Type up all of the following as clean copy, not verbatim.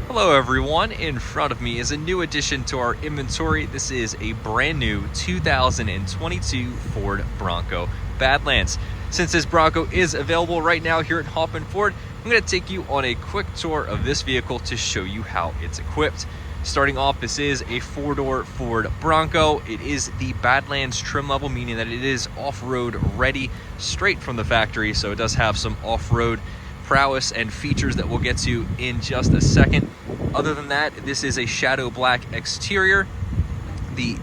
Hello everyone, in front of me is a new addition to our inventory. This is a brand new 2022 Ford Bronco Badlands. Since this Bronco is available right now here at Hoffman Ford, I'm going to take you on a quick tour of this vehicle to show you how it's equipped. Starting off, this is a four-door Ford Bronco. It is the Badlands trim level, meaning that it is off-road ready straight from the factory, so it does have some off-road prowess and features that we'll get to in just a second. Other than that, this is a shadow black exterior. The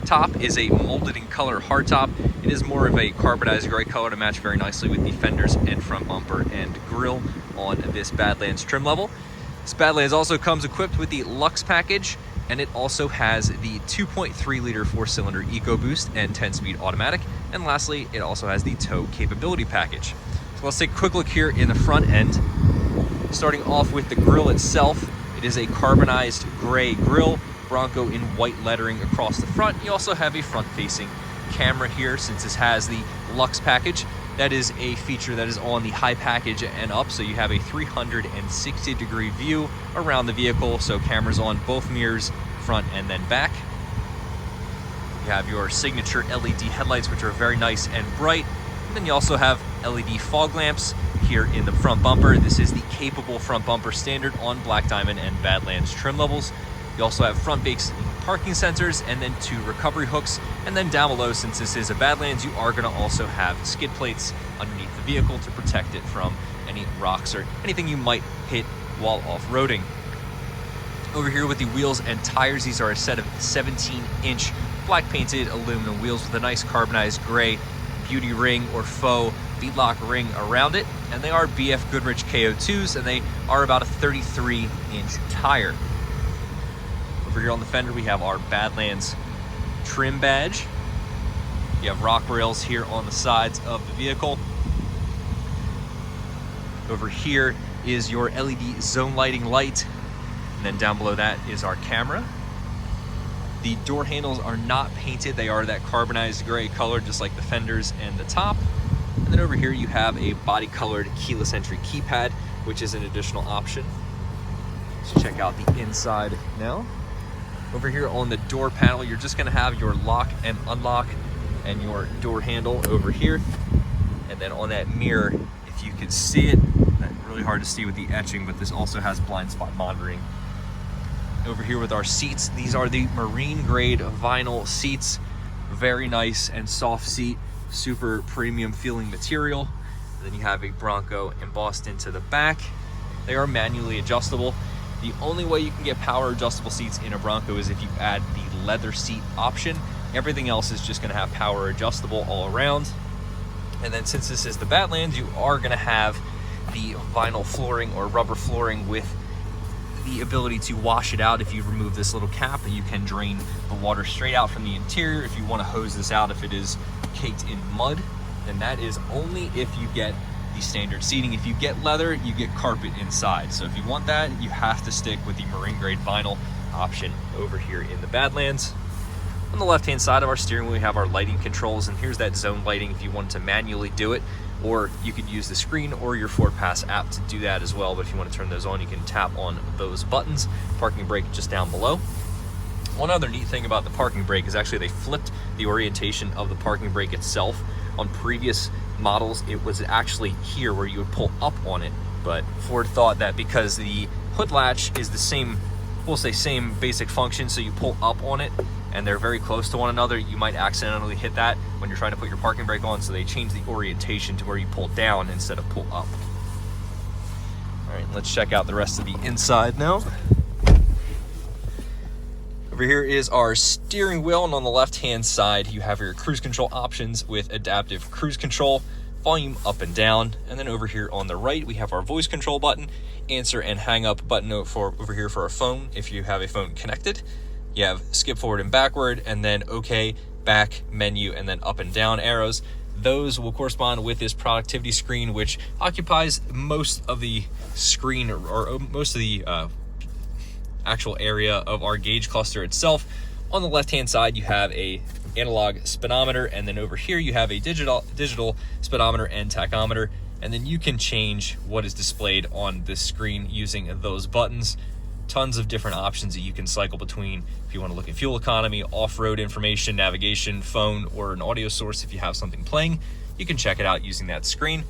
top is a molded in color hardtop. It is more of a carbonized gray color to match very nicely with the fenders and front bumper and grille on this Badlands trim level. This Badlands also comes equipped with the LUX Package, and it also has the 2.3 liter 4-cylinder EcoBoost and 10-speed automatic. And lastly, it also has the tow capability package. So let's take a quick look here in the front end. Starting off with the grille itself, it is a carbonized gray grille, Bronco in white lettering across the front. You also have a front-facing camera here since this has the LUX Package. That is a feature that is on the high package and up, so you have a 360-degree view around the vehicle, so cameras on both mirrors, front and then back. You have your signature LED headlights, which are very nice and bright. And then you also have LED fog lamps here in the front bumper. This is the capable front bumper standard on Black Diamond and Badlands trim levels. You also have front-facing parking sensors and then 2 recovery hooks. And then down below, since this is a Badlands, you are going to also have skid plates underneath the vehicle to protect it from any rocks or anything you might hit while off-roading. Over here with the wheels and tires, these are a set of 17-inch black painted aluminum wheels with a nice carbonized gray beauty ring or faux beadlock ring around it, and they are BF Goodrich KO2s, and they are about a 33-inch tire. Over here on the fender, we have our Badlands trim badge. You have rock rails here on the sides of the vehicle. Over here is your LED zone lighting light, and then down below that is our camera. The door handles are not painted. They are that carbonized gray color, just like the fenders and the top. And then over here you have a body colored keyless entry keypad, which is an additional option. Let's check out the inside now. Over here on the door panel, you're just gonna have your lock and unlock and your door handle over here. And then on that mirror, if you can see it, really hard to see with the etching, but this also has blind spot monitoring. Over here with our seats, these are the marine grade vinyl seats. Very nice and soft seat, super premium feeling material. And then you have a Bronco embossed into the back. They are manually adjustable. The only way you can get power adjustable seats in a Bronco is if you add the leather seat option. Everything else is just gonna have power adjustable all around. And then since this is the Badlands, you are gonna have the vinyl flooring or rubber flooring with the ability to wash it out. If you remove this little cap, you can drain the water straight out from the interior. If you want to hose this out, if it is caked in mud, and that is only if you get the standard seating. If you get leather, you get carpet inside. So if you want that, you have to stick with the marine grade vinyl option over here in the Badlands. On the left hand side of our steering wheel, we have our lighting controls, and here's that zone lighting if you want to manually do it, or you could use the screen or your Ford Pass app to do that as well. But if you want to turn those on, you can tap on those buttons. Parking brake just down below. One other neat thing about the parking brake is actually they flipped the orientation of the parking brake itself. On previous models, it was actually here where you would pull up on it, but Ford thought that because the hood latch is the same, we'll say same basic function, so you pull up on it and they're very close to one another, you might accidentally hit that when you're trying to put your parking brake on, so they changed the orientation to where you pull down instead of pull up. All right, let's check out the rest of the inside now. Over here is our steering wheel, and on the left-hand side, you have your cruise control options with adaptive cruise control, volume up and down. And then over here on the right, we have our voice control button, answer and hang up button for over here for a phone if you have a phone connected. You have skip forward and backward, and then OK, back, menu, and then up and down arrows. Those will correspond with this productivity screen, which occupies most of the screen or most of the actual area of our gauge cluster itself. On the left-hand side, you have a analog speedometer, and then over here you have a digital speedometer and tachometer. and then you can change what is displayed on this screen using those buttons. tons of different options that you can cycle between if you want to look at fuel economy, off-road information, navigation, phone, or an audio source. If you have something playing, you can check it out using that screen.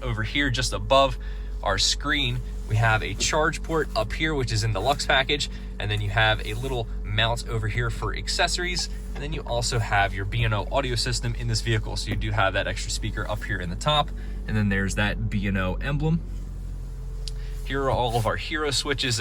Over here, just above our screen, we have a charge port up here, which is in the LUX package, and then you have a little mount over here for accessories, and then you also have your B&O audio system in this vehicle, so you do have that extra speaker up here in the top, and then there's that B&O emblem. Here are all of our hero switches.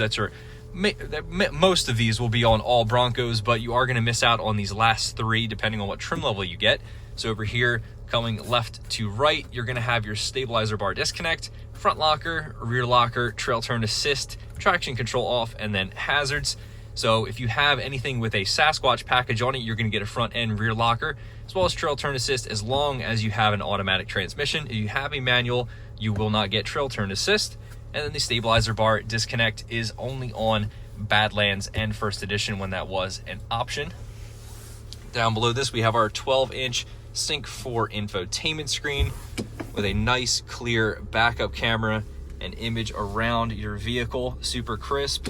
Most of these will be on all Broncos, but you are going to miss out on these last three depending on what trim level you get. So over here, coming left to right, you're going to have your stabilizer bar disconnect, front locker, rear locker, trail turn assist, traction control off, and then hazards. So if you have anything with a Sasquatch package on it, you're going to get a front and rear locker, as well as trail turn assist, as long as you have an automatic transmission. If you have a manual, you will not get trail turn assist. And then the stabilizer bar disconnect is only on Badlands and First Edition when that was an option. Down below this, we have our 12-inch Sync 4 infotainment screen with a nice clear backup camera and image around your vehicle, super crisp.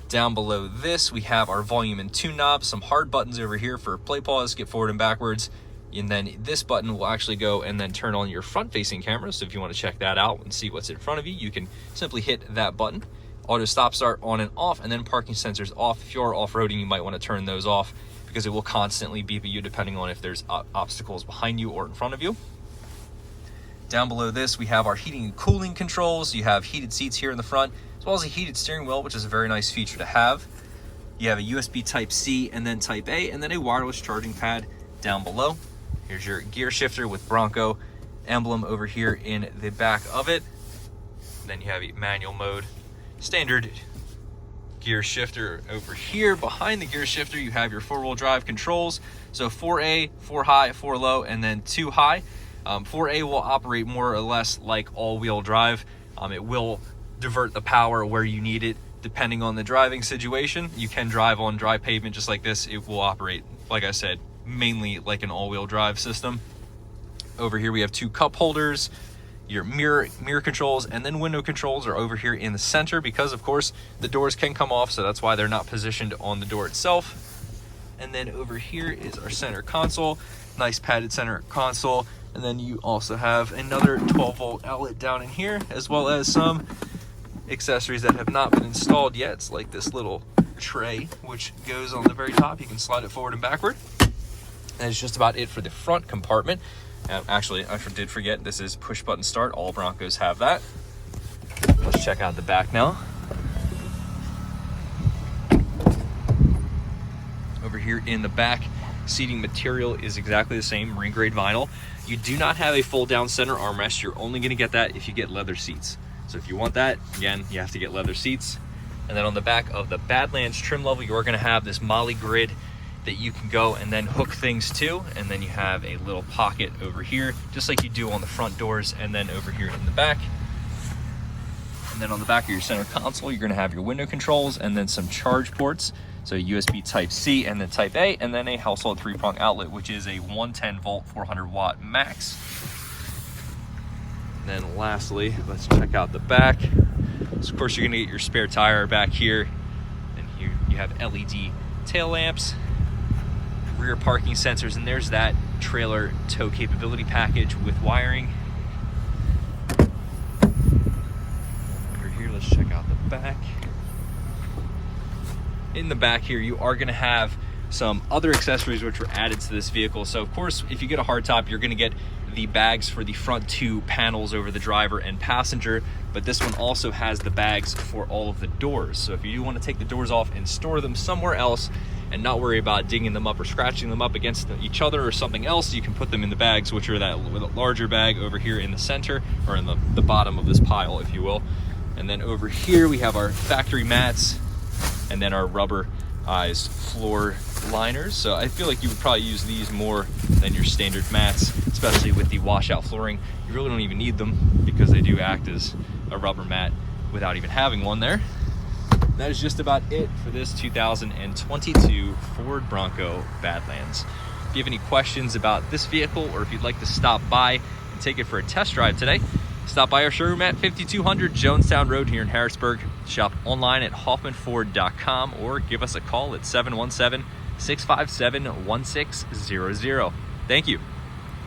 Down below this, we have our volume and tune knobs, some hard buttons over here for play pause, skip forward and backwards. And then this button will actually go and then turn on your front-facing camera. So if you want to check that out and see what's in front of you, you can simply hit that button. Auto stop start on and off, and then parking sensors off. If you're off-roading, you might want to turn those off because it will constantly beep at you depending on if there's obstacles behind you or in front of you. Down below this, we have our heating and cooling controls. You have heated seats here in the front, as well as a heated steering wheel, which is a very nice feature to have. You have a USB Type-C and then Type-A, and then a wireless charging pad down below. Here's your gear shifter with Bronco emblem over here in the back of it. Then you have a manual mode, standard gear shifter over here. Behind the gear shifter, you have your four-wheel drive controls. So 4A, 4 high, 4 low, and then 2 high. 4A will operate more or less like all-wheel drive. It will divert the power where you need it depending on the driving situation. You can drive on dry pavement just like this. It will operate, like I said, mainly like an all-wheel drive system. Over here we have 2 cup holders, your mirror controls, and then window controls are over here in the center because of course the doors can come off, so that's why they're not positioned on the door itself. And then over here is our center console, nice padded center console, and then you also have another 12-volt outlet down in here, as well as some accessories that have not been installed yet. It's like this little tray which goes on the very top. You can slide it forward and backward. That is just about it for the front compartment. Actually, I did forget, this is push button start. All Broncos have that. Let's check out the back now. Over here in the back, seating material is exactly the same, marine grade vinyl. You do not have a fold down center armrest. You're only going to get that if you get leather seats. So if you want that, again, you have to get leather seats. And then on the back of the Badlands trim level, you're going to have this Molly grid that you can go and then hook things to, and then you have a little pocket over here just like you do on the front doors, and then over here in the back. And then on the back of your center console, you're going to have your window controls and then some charge ports, so USB Type-C and then Type-A, and then a household 3-prong outlet, which is a 110 volt 400 watt max. And then lastly, let's check out the back. So of course you're going to get your spare tire back here, and here you have LED tail lamps, rear parking sensors, and there's that trailer tow capability package with wiring. Over here, let's check out the back. In the back here, you are going to have some other accessories which were added to this vehicle. So of course, if you get a hardtop, you're going to get the bags for the front 2 panels over the driver and passenger, but this one also has the bags for all of the doors. So if you do want to take the doors off and store them somewhere else and not worry about digging them up or scratching them up against each other or something else, you can put them in the bags, which are that larger bag over here in the center, or in the bottom of this pile, if you will. And then over here we have our factory mats and then our rubberized floor liners. So I feel like you would probably use these more than your standard mats, especially with the washout flooring. You really don't even need them because they do act as a rubber mat without even having one there. That is just about it for this 2022 Ford Bronco Badlands. If you have any questions about this vehicle, or if you'd like to stop by and take it for a test drive today, stop by our showroom at 5200 Jonestown Road here in Harrisburg. Shop online at hoffmanford.com or give us a call at 717-657-1600. Thank you.